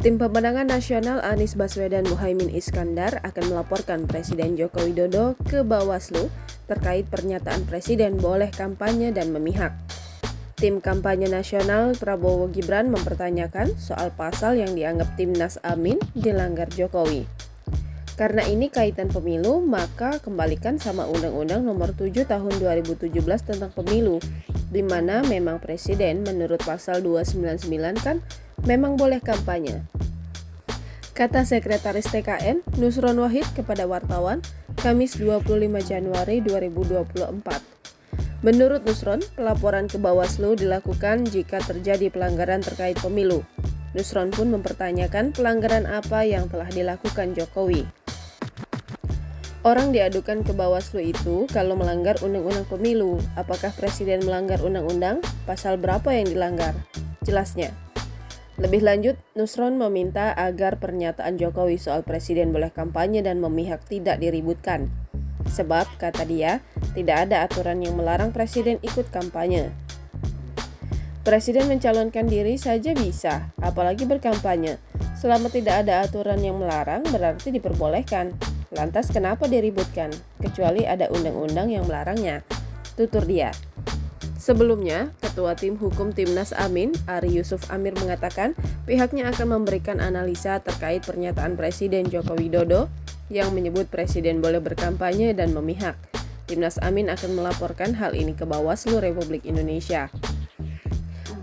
Tim Pemenangan Nasional Anies Baswedan Muhaimin Iskandar akan melaporkan Presiden Joko Widodo ke Bawaslu terkait pernyataan Presiden boleh kampanye dan memihak. Tim Kampanye Nasional Prabowo Gibran mempertanyakan soal pasal yang dianggap Timnas Amin dilanggar Jokowi. Karena ini kaitan pemilu, maka kembalikan sama Undang-Undang Nomor 7 Tahun 2017 tentang Pemilu, di mana memang Presiden menurut pasal 299 kan memang boleh kampanye. Kata Sekretaris TKN Nusron Wahid kepada wartawan Kamis 25 Januari 2024. Menurut Nusron, pelaporan ke Bawaslu dilakukan jika terjadi pelanggaran terkait pemilu. Nusron pun mempertanyakan pelanggaran apa yang telah dilakukan Jokowi. Orang diadukan ke Bawaslu itu kalau melanggar undang-undang pemilu. Apakah Presiden melanggar undang-undang? Pasal berapa yang dilanggar? Jelasnya. Lebih lanjut, Nusron meminta agar pernyataan Jokowi soal Presiden boleh kampanye dan memihak tidak diributkan. Sebab, kata dia, tidak ada aturan yang melarang Presiden ikut kampanye. Presiden mencalonkan diri saja bisa, apalagi berkampanye. Selama tidak ada aturan yang melarang, berarti diperbolehkan. Lantas kenapa diributkan? Kecuali ada undang-undang yang melarangnya, tutur dia. Sebelumnya, Ketua Tim Hukum Timnas Amin, Ari Yusuf Amir mengatakan pihaknya akan memberikan analisa terkait pernyataan Presiden Joko Widodo yang menyebut Presiden boleh berkampanye dan memihak. Timnas Amin akan melaporkan hal ini ke Bawaslu Republik Indonesia.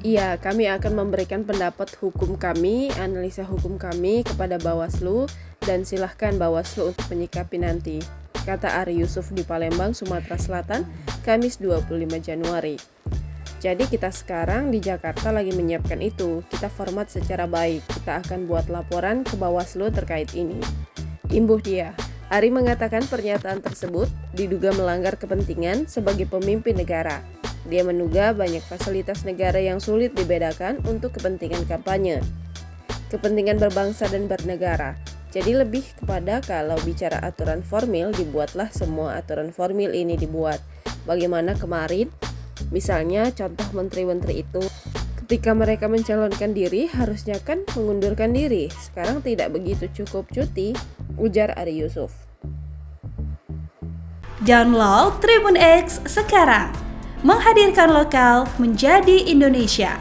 Iya, kami akan memberikan pendapat hukum kami, analisa hukum kami kepada Bawaslu dan silahkan Bawaslu untuk menyikapi nanti, kata Ari Yusuf di Palembang, Sumatera Selatan, Kamis 25 Januari. Jadi kita sekarang di Jakarta lagi menyiapkan itu, kita format secara baik, kita akan buat laporan ke Bawaslu terkait ini. Imbuh dia. Ari mengatakan pernyataan tersebut diduga melanggar kepentingan sebagai pemimpin negara. Dia menduga banyak fasilitas negara yang sulit dibedakan untuk kepentingan kampanye. Kepentingan berbangsa dan bernegara. Jadi lebih kepada kalau bicara aturan formil, dibuatlah semua aturan formil ini dibuat. Bagaimana kemarin, misalnya contoh menteri-menteri itu, ketika mereka mencalonkan diri, harusnya kan mengundurkan diri. Sekarang tidak begitu cukup cuti, ujar Ari Yusuf. Download Tribun X sekarang, menghadirkan lokal menjadi Indonesia.